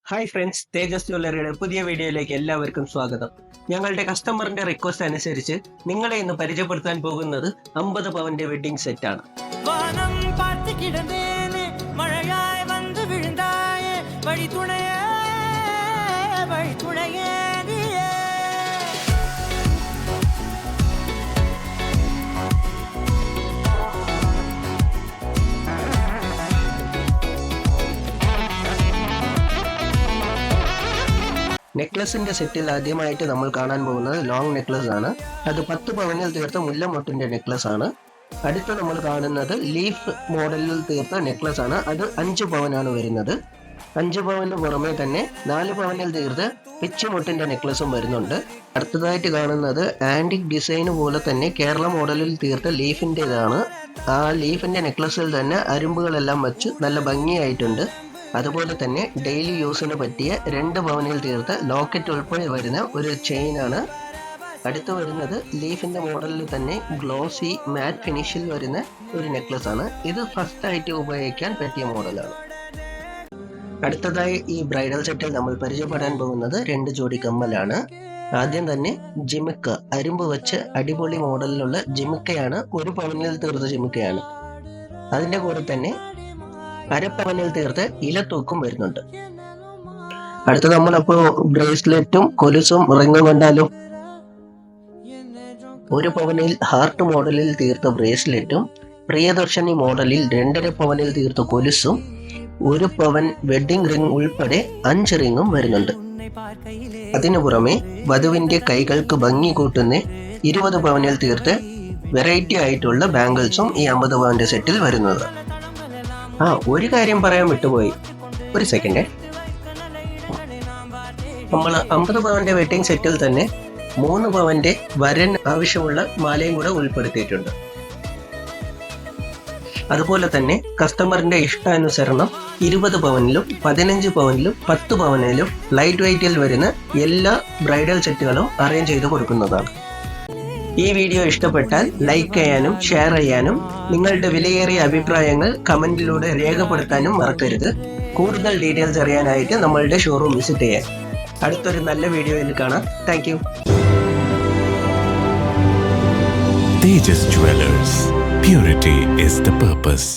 Hi friends, തേജസ് ജ്വല്ലറിയുടെ പുതിയ വീഡിയോയിലേക്ക് എല്ലാവർക്കും സ്വാഗതം. ഞങ്ങളുടെ കസ്റ്റമറിന്റെ റിക്വസ്റ്റ് അനുസരിച്ച് നിങ്ങളെ ഇന്ന് പരിചയപ്പെടുത്താൻ പോകുന്നത് 50 പവന്റെ വെഡിങ് സെറ്റാണ്. നെക്ലസിന്റെ സെറ്റിൽ ആദ്യമായിട്ട് നമ്മൾ കാണാൻ പോകുന്നത് ലോങ് നെക്ലസ് ആണ്. അത് 10 പവനിൽ തീർത്ത മുല്ലമൊട്ടിന്റെ നെക്ലസ് ആണ്. അടുത്ത നമ്മൾ കാണുന്നത് ലീഫ് മോഡലിൽ തീർത്ത നെക്ലസ് ആണ്. അത് 5 പവനാണ് വരുന്നത്. 5 പവന് പുറമെ തന്നെ 4 പവനിൽ തീർത്ത് പിച്ചുമൊട്ടിന്റെ നെക്ലസും വരുന്നുണ്ട്. അടുത്തതായിട്ട് കാണുന്നത് ആന്റിക് ഡിസൈൻ പോലെ തന്നെ കേരള മോഡലിൽ തീർത്ത ലീഫിൻ്റെതാണ്. ആ ലീഫിന്റെ നെക്ലസിൽ തന്നെ അരുമ്പുകളെല്ലാം വെച്ച് നല്ല ഭംഗിയായിട്ടുണ്ട്. അതുപോലെ തന്നെ ഡെയിലി യൂസിന് പറ്റിയ 2 പവനിൽ തീർത്ത് ലോക്കറ്റ് ഉൾപ്പെടെ വരുന്ന ഒരു ചെയിനാണ്. അടുത്ത് വരുന്നത് ലീഫിന്റെ മോഡലിൽ തന്നെ ഗ്ലോസി മാറ്റ് ഫിനിഷിൽ വരുന്ന ഒരു നെക്ലസ് ആണ്. ഇത് ഫസ്റ്റ് ആയിട്ട് ഉപയോഗിക്കാൻ പറ്റിയ മോഡലാണ്. അടുത്തതായി ഈ ബ്രൈഡൽ സെറ്റിൽ നമ്മൾ പരിചയപ്പെടാൻ പോകുന്നത് 2 ജോഡി കമ്മലാണ്. ആദ്യം തന്നെ ജിമിക്ക, അരുമ്പ് വെച്ച് അടിപൊളി മോഡലിലുള്ള ജിമിക്കയാണ്. 1 പവനിൽ തീർത്ത ജിമിക്കയാണ്. അതിന്റെ കൂടെ തന്നെ അരപ്പവനിൽ തീർത്ത് ഇലത്തൂക്കും വരുന്നുണ്ട്. അടുത്ത നമ്മളപ്പോ ബ്രേസ്ലെറ്റും കൊലുസും റിങ്ങും കണ്ടാലോ. 1 പവനിൽ ഹാർട്ട് മോഡലിൽ തീർത്ത ബ്രേസ്ലെറ്റും പ്രിയദർശിനി മോഡലിൽ 2.5 പവനിൽ തീർത്ത കൊലുസും 1 പവൻ വെഡിങ് റിംഗ് ഉൾപ്പെടെ 5 റിങ്ങും വരുന്നുണ്ട്. അതിനു പുറമെ വധുവിന്റെ കൈകൾക്ക് ഭംഗി കൂട്ടുന്ന 20 പവനിൽ തീർത്ത് വെറൈറ്റി ആയിട്ടുള്ള ബാംഗിൾസും ഈ 50 പവന്റെ സെറ്റിൽ വരുന്നത്. ഒരു കാര്യം പറയാൻ വിട്ടുപോയി, ഒരു സെക്കൻഡ്. നമ്മൾ 50 പവന്റെ വെഡിങ് സെറ്റിൽ തന്നെ 3 പവന്റെ വരൻ ആവശ്യമുള്ള മാലയും കൂടെ ഉൾപ്പെടുത്തിയിട്ടുണ്ട്. അതുപോലെ തന്നെ കസ്റ്റമറിന്റെ ഇഷ്ടാനുസരണം 20 പവനിലും 15 പവനിലും 10 പവനിലും ലൈറ്റ് വെയ്റ്റിൽ വരുന്ന എല്ലാ ബ്രൈഡൽ സെറ്റുകളും അറേഞ്ച് ചെയ്ത് കൊടുക്കുന്നതാണ്. ഈ വീഡിയോ ഇഷ്ടപ്പെട്ടാൽ ലൈക്ക് ചെയ്യാനും ഷെയർ ചെയ്യാനും നിങ്ങളുടെ വിലയേറിയ അഭിപ്രായങ്ങൾ കമന്റിലൂടെ രേഖപ്പെടുത്താനും മറക്കരുത്. കൂടുതൽ ഡീറ്റെയിൽസ് അറിയാനായിട്ട് നമ്മളുടെ ഷോറൂം വിസിറ്റ് ചെയ്യാൻ. അടുത്തൊരു നല്ല വീഡിയോയിൽ കാണാം. Thank you. Tejas Jewelers. Purity is the purpose.